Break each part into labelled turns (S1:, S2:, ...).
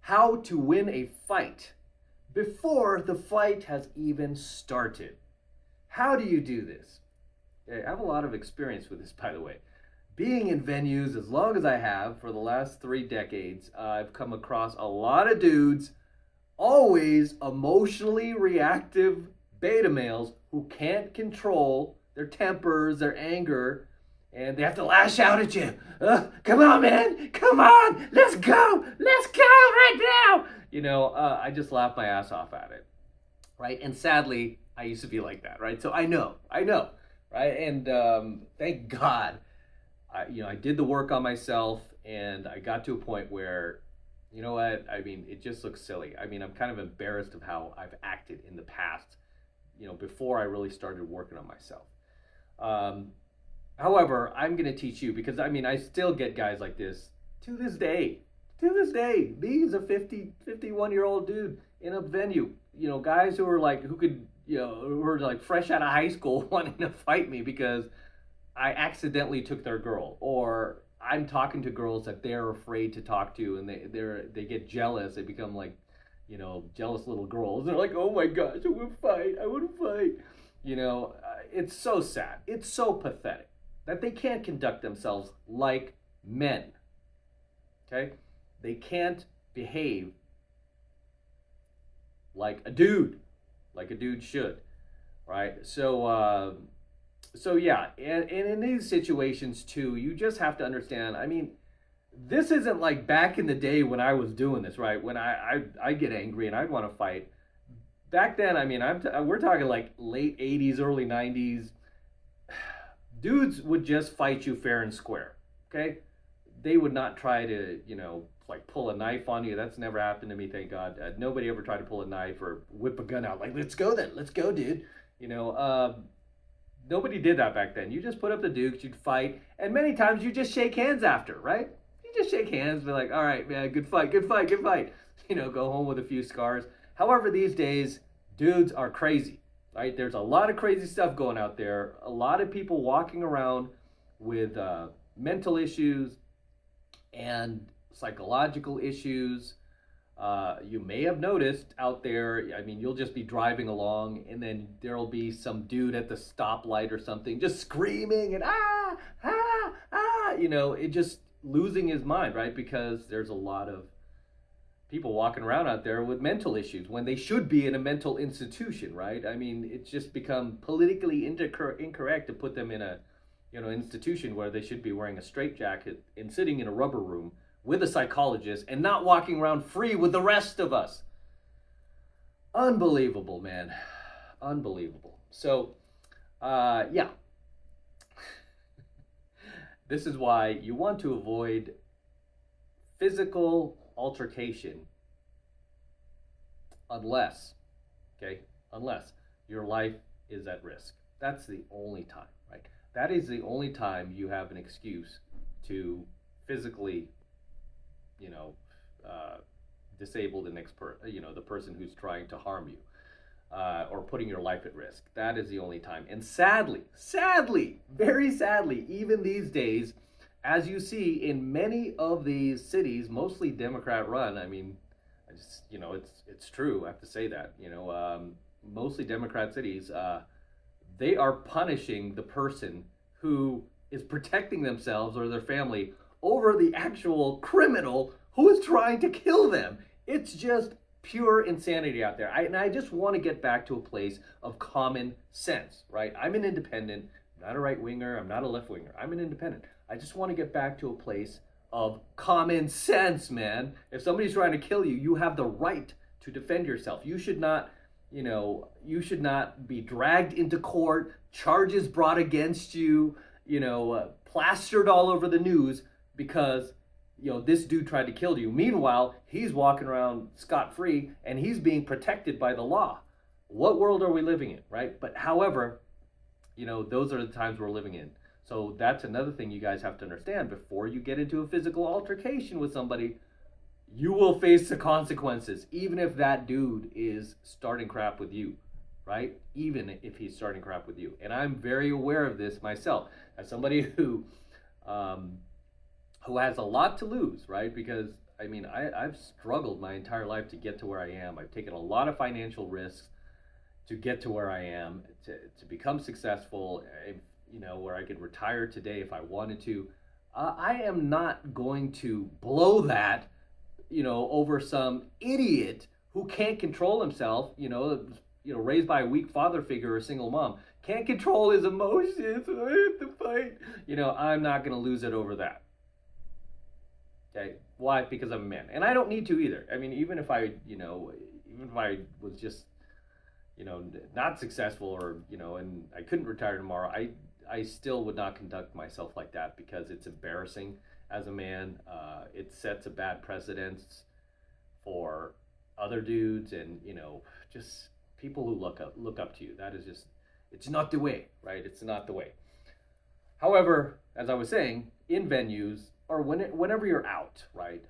S1: how to win a fight before the fight has even started. How do you do this? I have a lot of experience with this, by the way. Being in venues as long as I have for the last 3 decades, I've come across a lot of dudes, always emotionally reactive beta males who can't control their tempers, their anger, and they have to lash out at you. Come on, man. Come on. Let's go. Let's go right now. I just laugh my ass off at it, right? And sadly, I used to be like that, right? So I know, right? And thank God, I did the work on myself, and I got to a point where, you know what? I mean, it just looks silly. I mean, I'm kind of embarrassed of how I've acted in the past, before I really started working on myself. However, I'm going to teach you because, I still get guys like this to this day. To this day, he's a 51-year-old dude in a venue. Guys who are like, who are like fresh out of high school wanting to fight me because I accidentally took their girl, or I'm talking to girls that they're afraid to talk to, and they get jealous. They become like, jealous little girls. They're like, oh my gosh, I want to fight. It's so sad. It's so pathetic that they can't conduct themselves like men. Okay? They can't behave like a dude should, right? So yeah, and in these situations too, you just have to understand. This isn't like back in the day when I was doing this, right? When I get angry and I'd want to fight. Back then, we're talking like late 80s, early 90s. Dudes would just fight you fair and square, okay? They would not try to, like pull a knife on you. That's never happened to me, thank God. Nobody ever tried to pull a knife or whip a gun out. Like, let's go then. Let's go, dude. Nobody did that back then. You just put up the dukes, you'd fight, and many times you just shake hands after, right? You just shake hands, be like, all right, man, good fight. Go home with a few scars. However, these days, dudes are crazy, right? There's a lot of crazy stuff going out there. A lot of people walking around with mental issues and psychological issues. You may have noticed out there, you'll just be driving along and then there'll be some dude at the stoplight or something just screaming and it just losing his mind, right? Because there's a lot of people walking around out there with mental issues when they should be in a mental institution, right? It's just become politically incorrect to put them in a institution where they should be wearing a straitjacket and sitting in a rubber room with a psychologist and not walking around free with the rest of us. Unbelievable, man. Unbelievable. So, yeah. This is why you want to avoid physical altercation unless your life is at risk. That's the only time, right? That is the only time you have an excuse to physically disable the the person who's trying to harm you, or putting your life at risk. That is the only time. And sadly, very sadly, even these days, as you see in many of these cities, mostly Democrat run, it's true, I have to say that, mostly Democrat cities, they are punishing the person who is protecting themselves or their family over the actual criminal who is trying to kill them. It's just pure insanity out there. I just want to get back to a place of common sense, right? I'm an independent, I'm not a right winger, I'm not a left winger, I'm an independent. I just want to get back to a place of common sense, man. If somebody's trying to kill you, you have the right to defend yourself. You should not, be dragged into court, charges brought against you, plastered all over the news because this dude tried to kill you. Meanwhile, he's walking around scot-free and he's being protected by the law. What world are we living in, right? But however, those are the times we're living in. So that's another thing you guys have to understand. Before you get into a physical altercation with somebody, you will face the consequences, even if that dude is starting crap with you, right? Even if he's starting crap with you. And I'm very aware of this myself as somebody who has a lot to lose, right? Because I mean, I've struggled my entire life to get to where I am. I've taken a lot of financial risks to get to where I am, to become successful, where I could retire today if I wanted to. I am not going to blow that, over some idiot who can't control himself, raised by a weak father figure or a single mom, can't control his emotions. I have to fight. I'm not going to lose it over that. Okay, why? Because I'm a man, and I don't need to either. I mean, even if I was just, not successful, or and I couldn't retire tomorrow, I still would not conduct myself like that, because it's embarrassing as a man. It sets a bad precedence for other dudes, and just people who look up to you. That is just, it's not the way, right? It's not the way. However, as I was saying, in venues, or whenever you're out, right,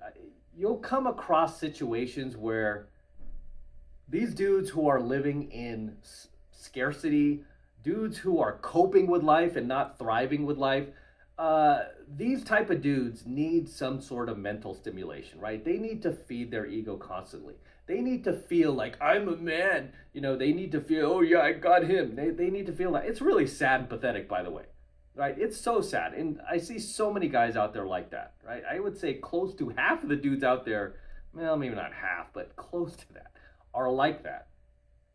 S1: you'll come across situations where these dudes who are living in scarcity, dudes who are coping with life and not thriving with life, these type of dudes need some sort of mental stimulation, right? They need to feed their ego constantly. They need to feel like, I'm a man. They need to feel, oh yeah, I got him. They need to feel that. It's really sad and pathetic, by the way, right? It's so sad. And I see so many guys out there like that, right? I would say close to half of the dudes out there, well, maybe not half, but close to that, are like that.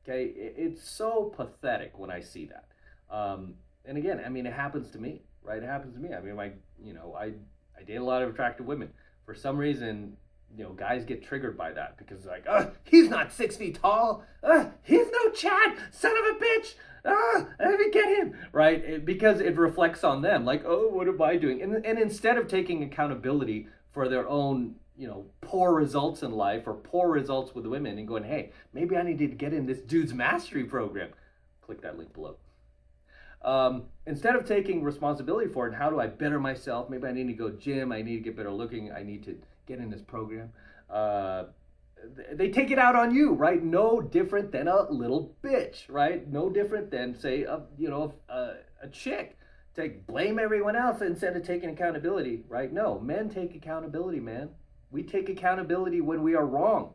S1: Okay, it's so pathetic when I see that. And again, I mean, it happens to me, right? It happens to me. I mean, I date a lot of attractive women. For some reason, guys get triggered by that, because like, he's not 6 feet tall. He's no Chad, son of a bitch. Let me get him, right? Because it reflects on them. Like, oh, what am I doing? And instead of taking accountability for their own, poor results in life, or poor results with women, and going, hey, maybe I need to get in this dude's mastery program. Click that link below. Instead of taking responsibility for it, how do I better myself? Maybe I need to go gym. I need to get better looking. I need to get in this program. They take it out on you, right? No different than a little bitch, right? No different than, say, a chick. Blame everyone else instead of taking accountability, right? No, men take accountability, man. We take accountability when we are wrong,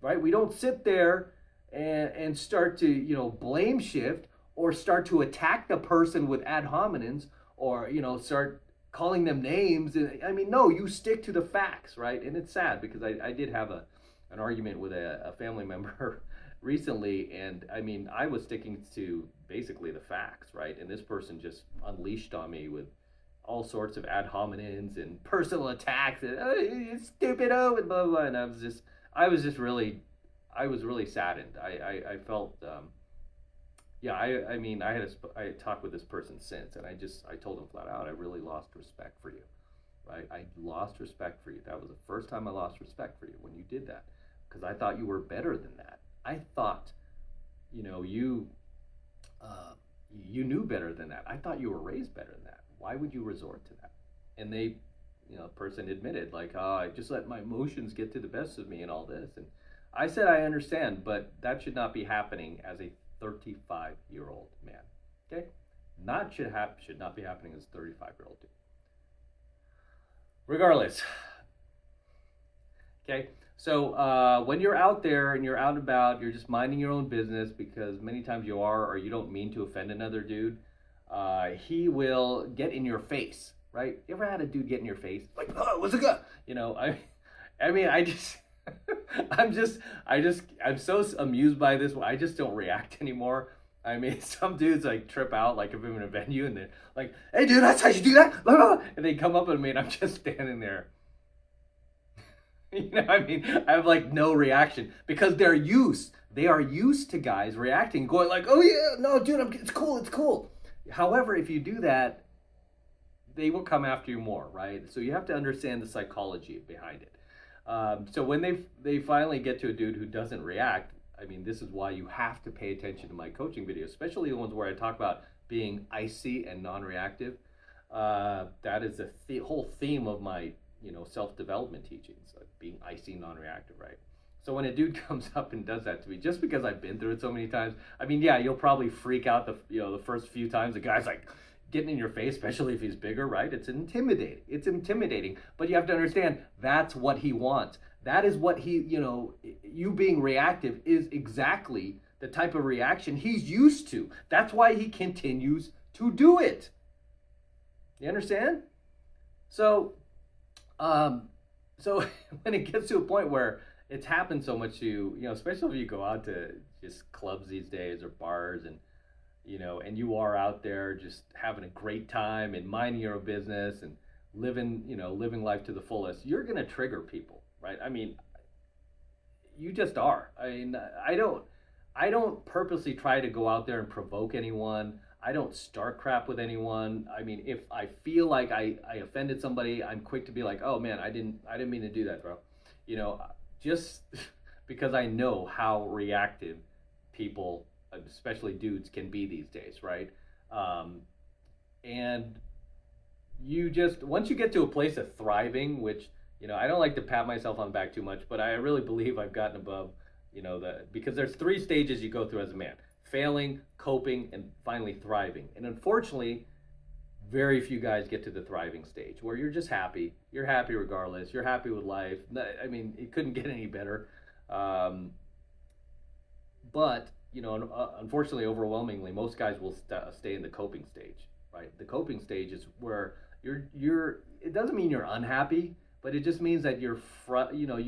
S1: right? We don't sit there and start to, blame shift, or start to attack the person with ad hominems, or, start calling them names. I mean, no, you stick to the facts, right? And it's sad, because I did have an argument with a family member recently, and I mean, I was sticking to basically the facts, right? And this person just unleashed on me with all sorts of ad hominems and personal attacks, and, oh, you stupid, oh, and blah, blah, blah. And I was really saddened. I felt, I mean, I talked with this person since, and I told him flat out, I really lost respect for you, right? I lost respect for you. That was the first time I lost respect for you, when you did that, because I thought you were better than that. I thought, you knew better than that. I thought you were raised better than that. Why would you resort to that? And they, the person admitted, like, I just let my emotions get to the best of me and all this. And I said, I understand, but that should not be happening as a 35-year-old man. Okay? Should not be happening as a 35-year-old dude. Regardless. Okay? So when you're out there and you're out and about, you're just minding your own business, because many times you are, or you don't mean to offend another dude. He will get in your face, right? You ever had a dude get in your face? Like, oh, what's it got? I'm so amused by this. I just don't react anymore. I mean, some dudes like trip out, like if I'm in a venue and they're like, hey dude, that's how you do that? And they come up at me and I'm just standing there. I have like no reaction, because they are used to guys reacting, going like, oh yeah, no dude, it's cool. However, if you do that, they will come after you more, right? So you have to understand the psychology behind it. So when they finally get to a dude who doesn't react, I mean, this is why you have to pay attention to my coaching videos, especially the ones where I talk about being icy and non-reactive. That is the whole theme of my self-development teachings, like being icy, non-reactive, right? So when a dude comes up and does that to me, just because I've been through it so many times, I mean, yeah, you'll probably freak out the first few times. The guy's like getting in your face, especially if he's bigger, right? It's intimidating. It's intimidating. But you have to understand that's what he wants. That is what he, you being reactive is exactly the type of reaction he's used to. That's why he continues to do it. You understand? So, so when it gets to a point where it's happened so much to you, especially if you go out to just clubs these days or bars and you are out there just having a great time and minding your own business and living life to the fullest, you're going to trigger people, right? I mean, you just are. I mean, I don't purposely try to go out there and provoke anyone. I don't start crap with anyone. I mean, if I feel like I offended somebody, I'm quick to be like, oh man, I didn't mean to do that, bro. Just because I know how reactive people, especially dudes, can be these days, right? And once you get to a place of thriving, which, I don't like to pat myself on the back too much, but I really believe I've gotten above, because there's 3 stages you go through as a man: failing, coping, and finally thriving. And unfortunately, very few guys get to the thriving stage where you're just happy. You're happy regardless. You're happy with life. I mean, it couldn't get any better. But, unfortunately, overwhelmingly, most guys will stay in the coping stage, right? The coping stage is where it doesn't mean you're unhappy, but it just means that you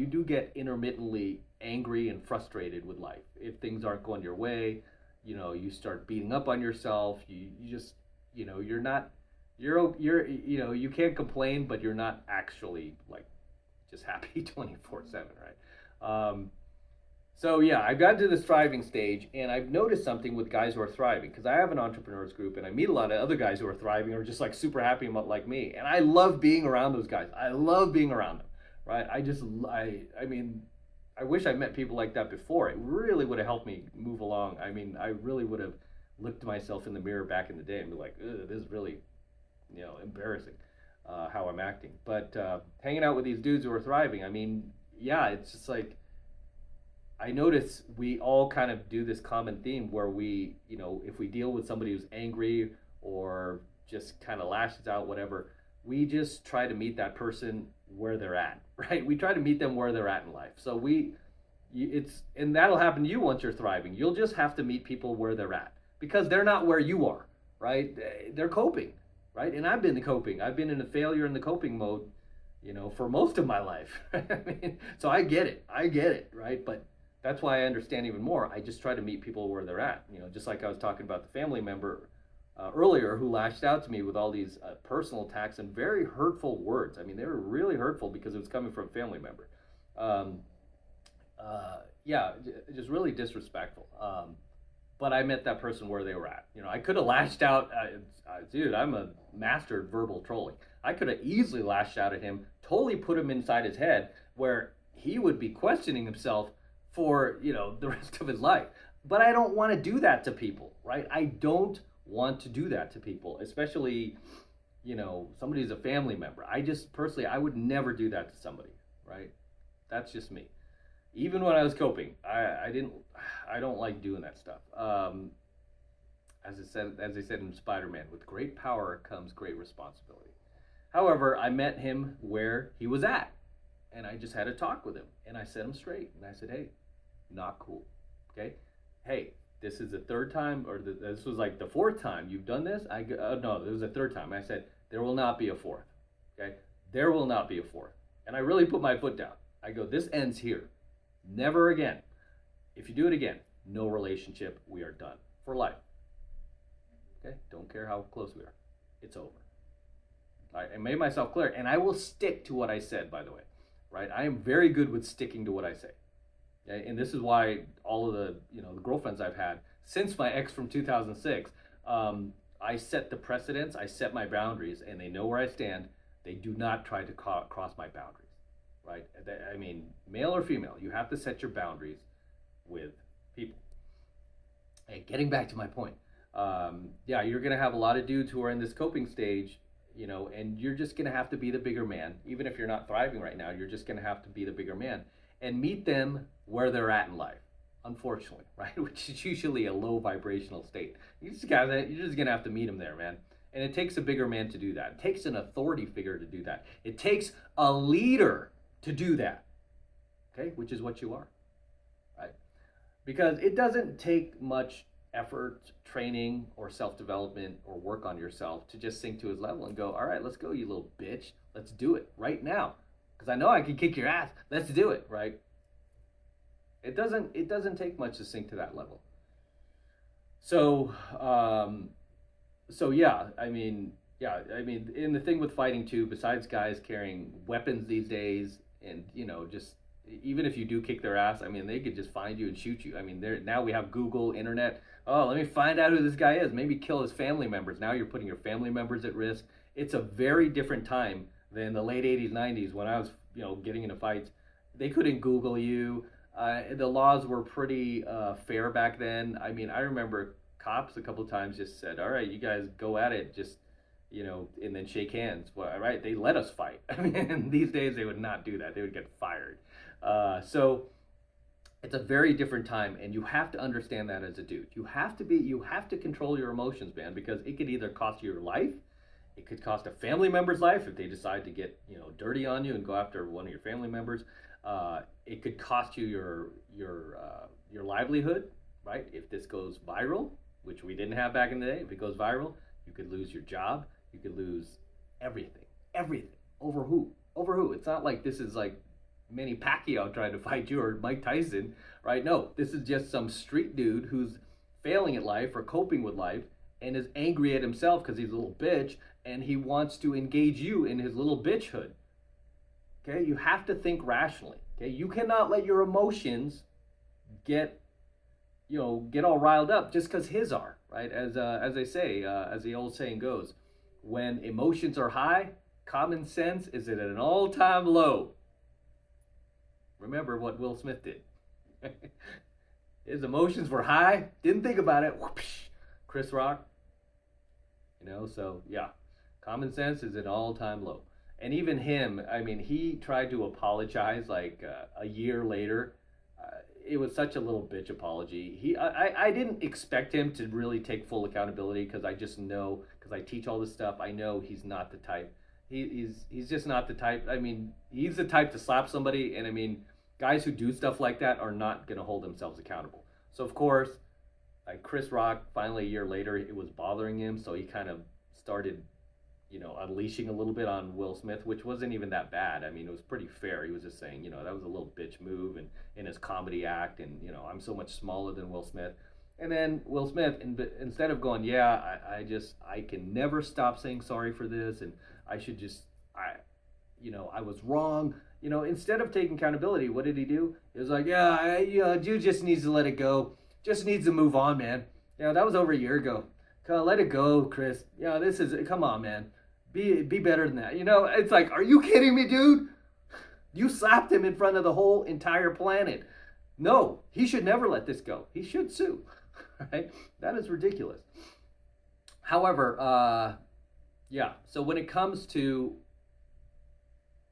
S1: do get intermittently angry and frustrated with life. If things aren't going your way, you start beating up on yourself. You just, you're not, you can't complain, but you're not actually like just happy 24/7, right? So yeah, I've gotten to this thriving stage, and I've noticed something with guys who are thriving, because I have an entrepreneurs group, and I meet a lot of other guys who are thriving, or just like super happy like me, and I love being around those guys. I love being around them, right? I mean, I wish I met people like that before. It really would have helped me move along. I mean, I really would have looked at myself in the mirror back in the day and be like, this is really, embarrassing, how I'm acting. But hanging out with these dudes who are thriving, I mean, yeah, it's just like, I notice we all kind of do this common theme where we, if we deal with somebody who's angry or just kind of lashes out, whatever, we just try to meet that person where they're at, right? We try to meet them where they're at in life. So and that'll happen to you once you're thriving. You'll just have to meet people where they're at, because they're not where you are, right? They're coping, right? And I've been coping. I've been in the failure and the coping mode, for most of my life. I mean, so I get it, right? But that's why I understand even more. I just try to meet people where they're at. Just like I was talking about the family member earlier who lashed out to me with all these personal attacks and very hurtful words. I mean, they were really hurtful because it was coming from a family member. Yeah, just really disrespectful. But I met that person where they were at. I could have lashed out. Dude, I'm a master at verbal trolling. I could have easily lashed out at him, totally put him inside his head where he would be questioning himself for, the rest of his life. But I don't want to do that to people, right? I don't want to do that to people, especially, somebody who's a family member. I just personally, I would never do that to somebody, right? That's just me. Even when I was coping, I don't like doing that stuff. As I said in Spider-Man, with great power comes great responsibility. However, I met him where he was at, and I just had a talk with him, and I set him straight, and I said, hey, not cool, okay? Hey, this is the 3rd time, or this was like the 4th time you've done this. No, it was the 3rd time. I said, there will not be a 4th, okay? There will not be a 4th. And I really put my foot down. I go, this ends here. Never again. If you do it again, no relationship, we are done for life. Okay? Don't care how close we are. It's over. I made myself clear, and I will stick to what I said, by the way. Right? I am very good with sticking to what I say. Okay? And this is why all of the, the girlfriends I've had since my ex from 2006, I set the precedents, I set my boundaries, and they know where I stand. They do not try to cross my boundaries. Right? I mean, male or female, you have to set your boundaries with people. Hey, getting back to my point. Yeah, you're going to have a lot of dudes who are in this coping stage, and you're just going to have to be the bigger man. Even if you're not thriving right now, you're just going to have to be the bigger man and meet them where they're at in life, unfortunately, right? Which is usually a low vibrational state. You're just going to have to meet them there, man. And it takes a bigger man to do that. It takes an authority figure to do that. It takes a leader to do that. Okay, which is what you are, right? Because it doesn't take much effort, training, or self-development or work on yourself to just sink to his level and go, all right, let's go, you little bitch. Let's do it right now. Because I know I can kick your ass. Let's do it, right? It doesn't take much to sink to that level. So, and the thing with fighting too, besides guys carrying weapons these days, and just even if you do kick their ass, I mean, they could just find you and shoot you. I mean, now we have Google, internet. Oh, let me find out who this guy is. Maybe kill his family members. Now you're putting your family members at risk. It's a very different time than the late 80s, 90s when I was, getting into fights. They couldn't Google you. The laws were pretty fair back then. I mean, I remember cops a couple of times just said, all right, you guys go at it, just, and then shake hands. Well, all right, they let us fight. I mean, these days they would not do that. They would get fired. So it's a very different time, and you have to understand that as a dude. You have to control your emotions, man, because it could either cost you your life. It could cost a family member's life if they decide to get, dirty on you and go after one of your family members. It could cost you your livelihood, right? If this goes viral, which we didn't have back in the day, if it goes viral, you could lose your job. You could lose everything. Over who? It's not like this is like Manny Pacquiao trying to fight you or Mike Tyson, right? No, this is just some street dude who's failing at life or coping with life and is angry at himself because he's a little bitch and he wants to engage you in his little bitchhood. Okay, you have to think rationally. Okay, you cannot let your emotions get all riled up just because his are, right? As they say, as the old saying goes, when emotions are high, common sense is at an all-time low. Remember what Will Smith did. His emotions were high, didn't think about it. Whoosh, Chris Rock. So yeah, common sense is at an all-time low. And even him, I mean, he tried to apologize like a year later. It was such a little bitch apology. I didn't expect him to really take full accountability because I just know, because I teach all this stuff, I know he's not the type. He's just not the type. I mean, he's the type to slap somebody, and I mean, guys who do stuff like that are not going to hold themselves accountable. So of course, like Chris Rock, finally a year later, it was bothering him, so he kind of started unleashing a little bit on Will Smith, which wasn't even that bad. I mean, it was pretty fair. He was just saying, that was a little bitch move and in his comedy act, and I'm so much smaller than Will Smith. And then Will Smith, instead of going, yeah, I can never stop saying sorry for this, and I should just, I was wrong. Instead of taking accountability, what did he do? He was like, yeah, dude just needs to let it go. Just needs to move on, man. That was over a year ago. Let it go, Chris. Come on, man. Be better than that. It's like, are you kidding me, dude? You slapped him in front of the whole entire planet. No, he should never let this go. He should sue, right? That is ridiculous. However, so when it comes to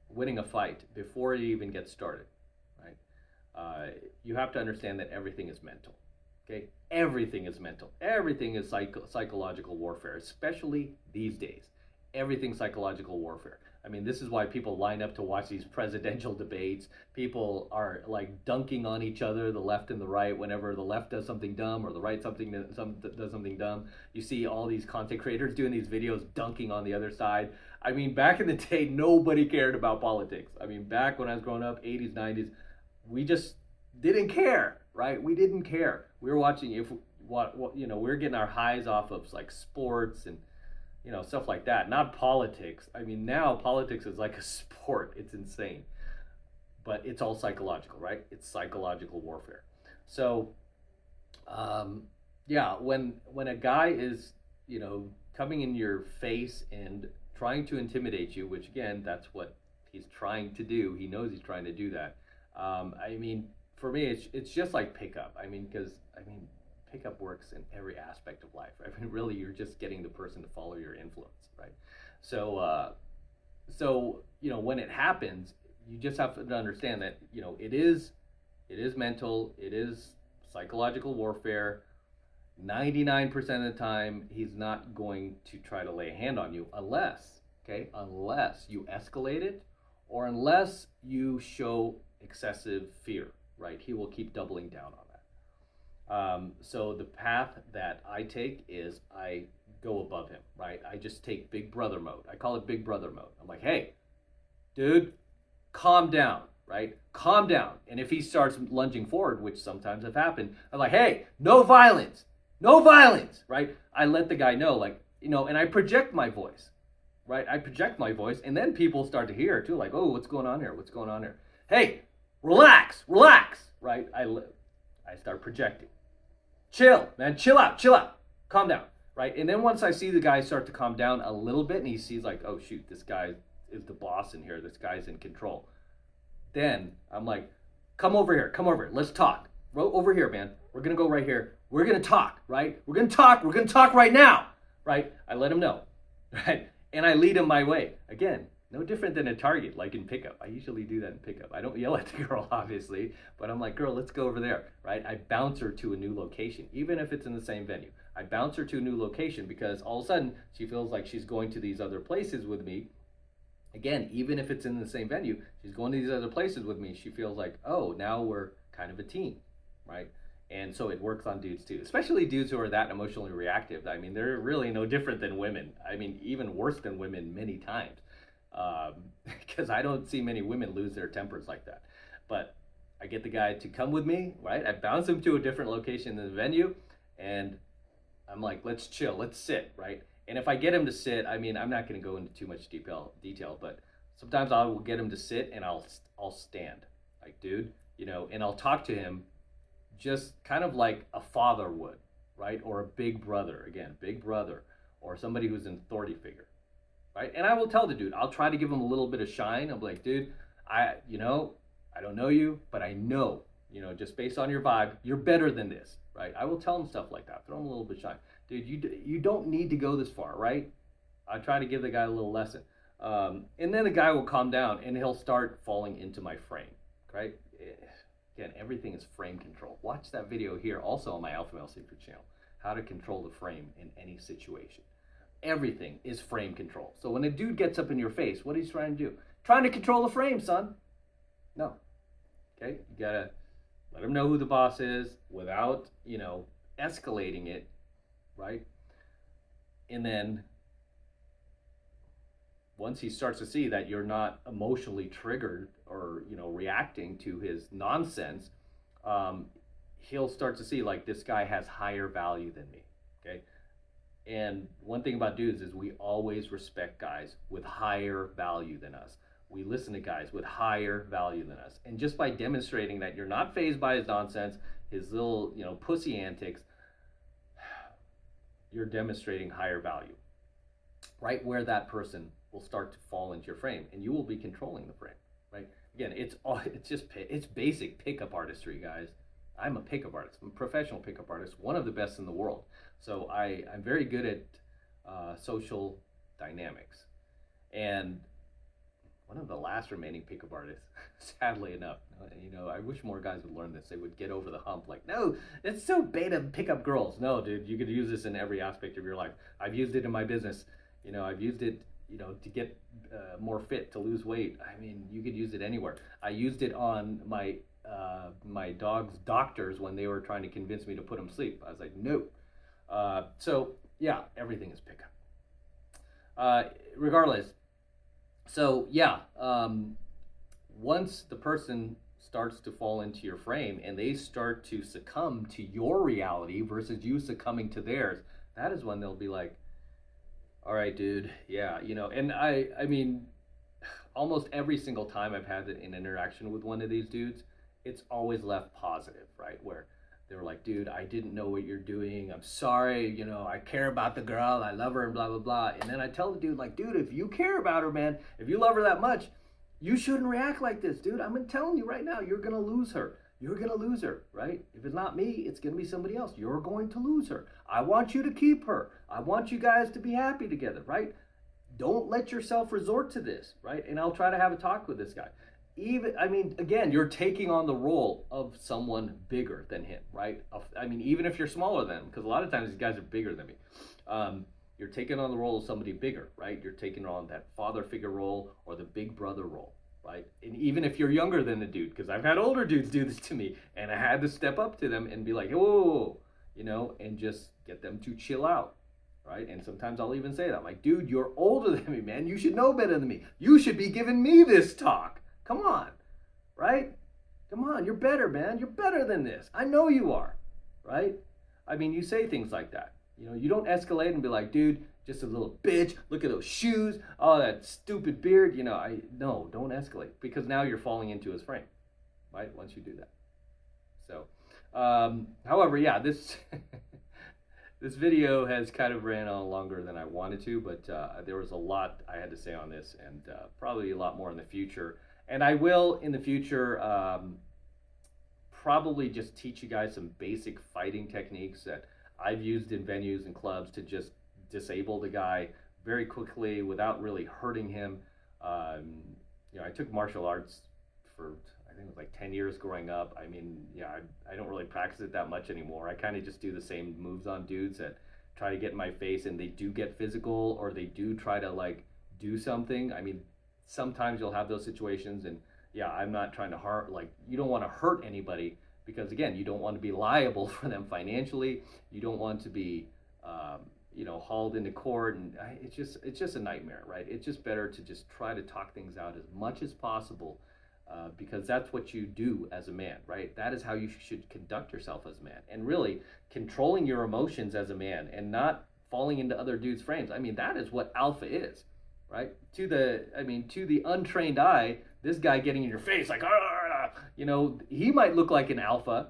S1: winning a fight before it even gets started, right? You have to understand that everything is mental. Okay, everything is mental. Everything is psychological warfare, especially these days. Everything's psychological warfare. I mean, this is why people line up to watch these presidential debates. People are like dunking on each other, the left and the right, whenever the left does something dumb or the right does something dumb. You see all these content creators doing these videos dunking on the other side. I mean, back in the day, nobody cared about politics. I mean, back when I was growing up, 80s, 90s, we just didn't care, right? We didn't care. We were watching, we were getting our highs off of like sports and, stuff like that, not politics. I mean, now politics is like a sport. It's insane. But it's all psychological, right? It's psychological warfare. So, when a guy is, coming in your face and trying to intimidate you, which again, that's what he's trying to do. He knows he's trying to do that. I mean, for me, it's just like pickup. Because pickup works in every aspect of life. I mean, really, you're just getting the person to follow your influence, right? So, when it happens, you just have to understand that, it is mental, it is psychological warfare. 99% of the time, he's not going to try to lay a hand on you unless you escalate it or unless you show excessive fear, right? He will keep doubling down on that. So the path that I take is I go above him, right? I just take big brother mode. I call it big brother mode. I'm like, hey, dude, calm down, right? Calm down. And if he starts lunging forward, which sometimes have happened, I'm like, hey, no violence, right? I let the guy know, like, and I project my voice, right? I project my voice, and then people start to hear too, like, oh, what's going on here? What's going on here? Hey, relax, right? I start projecting. Chill, man, chill out, calm down, right? And then once I see the guy start to calm down a little bit, and he sees like, oh shoot, this guy is the boss in here, this guy's in control. Then I'm like, come over here, let's talk. Over here, man. We're gonna go right here. We're gonna talk, right? We're gonna talk right now, right? I let him know, right? And I lead him my way. Again, no different than a target, like in pickup. I usually do that in pickup. I don't yell at the girl, obviously, but I'm like, girl, let's go over there, right? I bounce her to a new location, even if it's in the same venue. I bounce her to a new location because all of a sudden she feels like she's going to these other places with me. Again, even if it's in the same venue, she's going to these other places with me. She feels like, oh, now we're kind of a team, right? And so it works on dudes too, especially dudes who are that emotionally reactive. I mean, they're really no different than women. I mean, even worse than women many times. Because I don't see many women lose their tempers like that. But I get the guy to come with me, right? I bounce him to a different location in the venue, and I'm like, let's chill, let's sit, right? And if I get him to sit, I mean, I'm not going to go into too much detail, but sometimes I will get him to sit and I'll stand, like, dude, and I'll talk to him just kind of like a father would, right? Or a big brother, or somebody who's an authority figure. Right? And I will tell the dude, I'll try to give him a little bit of shine. I'm like, dude, I don't know you, but I know, just based on your vibe, you're better than this, right? I will tell him stuff like that, throw him a little bit of shine. Dude, you don't need to go this far, right? I try to give the guy a little lesson. And then the guy will calm down and he'll start falling into my frame, right? Again, everything is frame control. Watch that video here, also on my AlphaMaleSecrets channel, how to control the frame in any situation. Everything is frame control. So when a dude gets up in your face, what he's trying to do? Trying to control the frame, son. No. Okay? You gotta let him know who the boss is without, escalating it, right? And then once he starts to see that you're not emotionally triggered or, reacting to his nonsense, he'll start to see like this guy has higher value than me, okay? And one thing about dudes is we always respect guys with higher value than us. We listen to guys with higher value than us. And just by demonstrating that you're not fazed by his nonsense, his little, pussy antics, you're demonstrating higher value. Right where that person will start to fall into your frame, and you will be controlling the frame, right? Again, it's basic pickup artistry, guys. I'm a pickup artist. I'm a professional pickup artist, one of the best in the world. So I'm very good at social dynamics. And one of the last remaining pickup artists, sadly enough, I wish more guys would learn this. They would get over the hump. Like, no, it's so beta to pick up girls. No, dude, you could use this in every aspect of your life. I've used it in my business. I've used it, to get more fit, to lose weight. I mean, you could use it anywhere. I used it on my dog's doctors when they were trying to convince me to put him to sleep. I was like, no. So yeah, everything is pickup. Regardless. So yeah, once the person starts to fall into your frame and they start to succumb to your reality versus you succumbing to theirs, that is when they'll be like, all right, dude, yeah, and I mean, almost every single time I've had an interaction with one of these dudes, it's always left positive, right? Where they were like, dude, I didn't know what you're doing. I'm sorry, I care about the girl. I love her and blah, blah, blah. And then I tell the dude, like, dude, if you care about her, man, if you love her that much, you shouldn't react like this, dude. I'm telling you right now, you're going to lose her. You're going to lose her, right? If it's not me, it's going to be somebody else. You're going to lose her. I want you to keep her. I want you guys to be happy together, right? Don't let yourself resort to this, right? And I'll try to have a talk with this guy. even, I mean, again, you're taking on the role of someone bigger than him, right? I mean, even if you're smaller than him, because a lot of times these guys are bigger than me. You're taking on the role of somebody bigger, right? You're taking on that father figure role or the big brother role, right? And even if you're younger than the dude, because I've had older dudes do this to me, and I had to step up to them and be like, whoa, you know, and just get them to chill out, right? And sometimes I'll even say that, I'm like, dude, you're older than me, man. You should know better than me. You should be giving me this talk. Come on, right? Come on, you're better, man. You're better than this. I know you are, right? I mean, you say things like that. You know, you don't escalate and be like, dude, just a little bitch. Look at those shoes. Oh, that stupid beard. You know, no, don't escalate, because now you're falling into his frame, right? Once you do that. So, however, yeah, this this video has kind of ran on longer than I wanted to, but there was a lot I had to say on this, and probably a lot more in the future. And I will, in the future, probably just teach you guys some basic fighting techniques that I've used in venues and clubs to just disable the guy very quickly without really hurting him. You know, I took martial arts for, I think it was like 10 years growing up. I mean, yeah, I don't really practice it that much anymore. I kind of just do the same moves on dudes that try to get in my face, and they do get physical, or they do try to like do something. I mean, sometimes you'll have those situations, and yeah, I'm not trying to hurt, like, you don't want to hurt anybody, because again, you don't want to be liable for them financially. You don't want to be, you know, hauled into court, and it's just a nightmare, right? It's just better to just try to talk things out as much as possible, because that's what you do as a man, right? That is how you should conduct yourself as a man, and really controlling your emotions as a man and not falling into other dudes' frames. I mean, that is what alpha is, right? To the untrained eye, this guy getting in your face like, you know, he might look like an alpha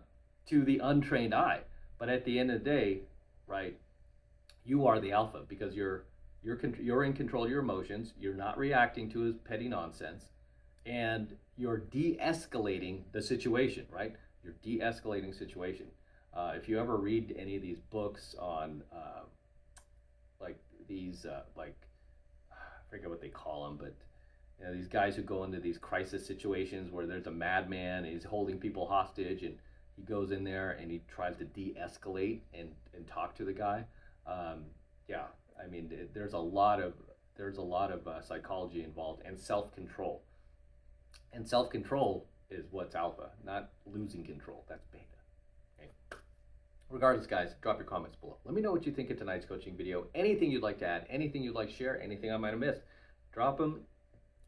S1: to the untrained eye, but at the end of the day, right, you are the alpha, because you're in control of your emotions. You're not reacting to his petty nonsense, and you're de-escalating the situation, right? You're de-escalating situation. If you ever read any of these books on like these I forget what they call them, but you know, these guys who go into these crisis situations where there's a madman and he's holding people hostage, and he goes in there and he tries to de-escalate and talk to the guy. Yeah, I mean, there's a lot of psychology involved, and self-control. And self-control is what's alpha, not losing control. That's beta. Okay. Regardless, guys, drop your comments below. Let me know what you think of tonight's coaching video. Anything you'd like to add, anything you'd like to share, anything I might have missed, drop them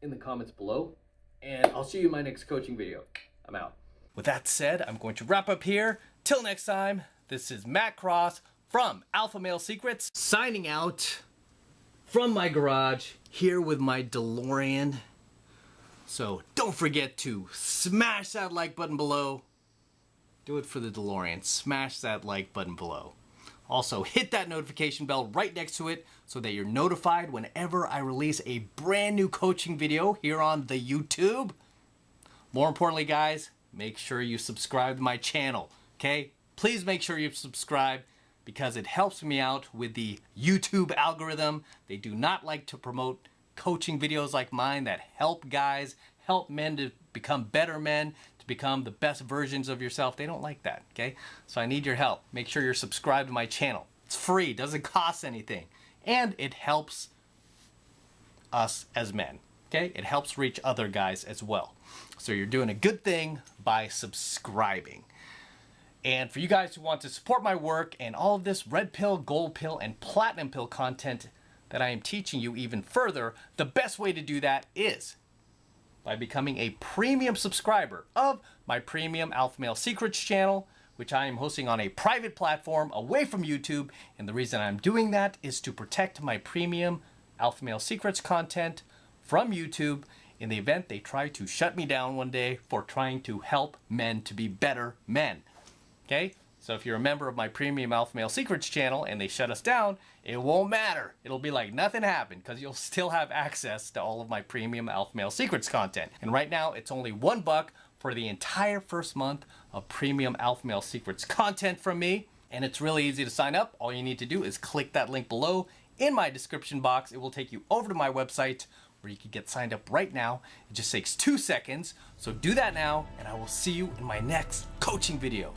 S1: in the comments below, and I'll see you in my next coaching video. I'm out.
S2: With that said, I'm going to wrap up here. Till next time, this is Matt Cross from AlphaMaleSecrets, signing out from my garage here with my DeLorean. So don't forget to smash that like button below. Do it for the DeLorean. Smash that like button below. Also, hit that notification bell right next to it so that you're notified whenever I release a brand new coaching video here on the YouTube. More importantly, guys, make sure you subscribe to my channel, okay? Please make sure you subscribe, because it helps me out with the YouTube algorithm. They do not like to promote coaching videos like mine that help guys, help men to become better men, to become the best versions of yourself. They don't like that, okay? So I need your help. Make sure you're subscribed to my channel. It's free, doesn't cost anything. And it helps us as men, okay? It helps reach other guys as well. So you're doing a good thing by subscribing. And for you guys who want to support my work and all of this red pill, gold pill, and platinum pill content that I am teaching you even further, the best way to do that is by becoming a premium subscriber of my premium AlphaMaleSecrets channel, which I am hosting on a private platform away from YouTube. And the reason I'm doing that is to protect my premium AlphaMaleSecrets content from YouTube in the event they try to shut me down one day for trying to help men to be better men. Okay? So if you're a member of my premium AlphaMaleSecrets channel and they shut us down, it won't matter. It'll be like nothing happened, because you'll still have access to all of my premium AlphaMaleSecrets content. And right now, it's only $1 for the entire first month of premium AlphaMaleSecrets content from me. And it's really easy to sign up. All you need to do is click that link below in my description box. It will take you over to my website, where you can get signed up right now. It just takes 2 seconds. So do that now, and I will see you in my next coaching video.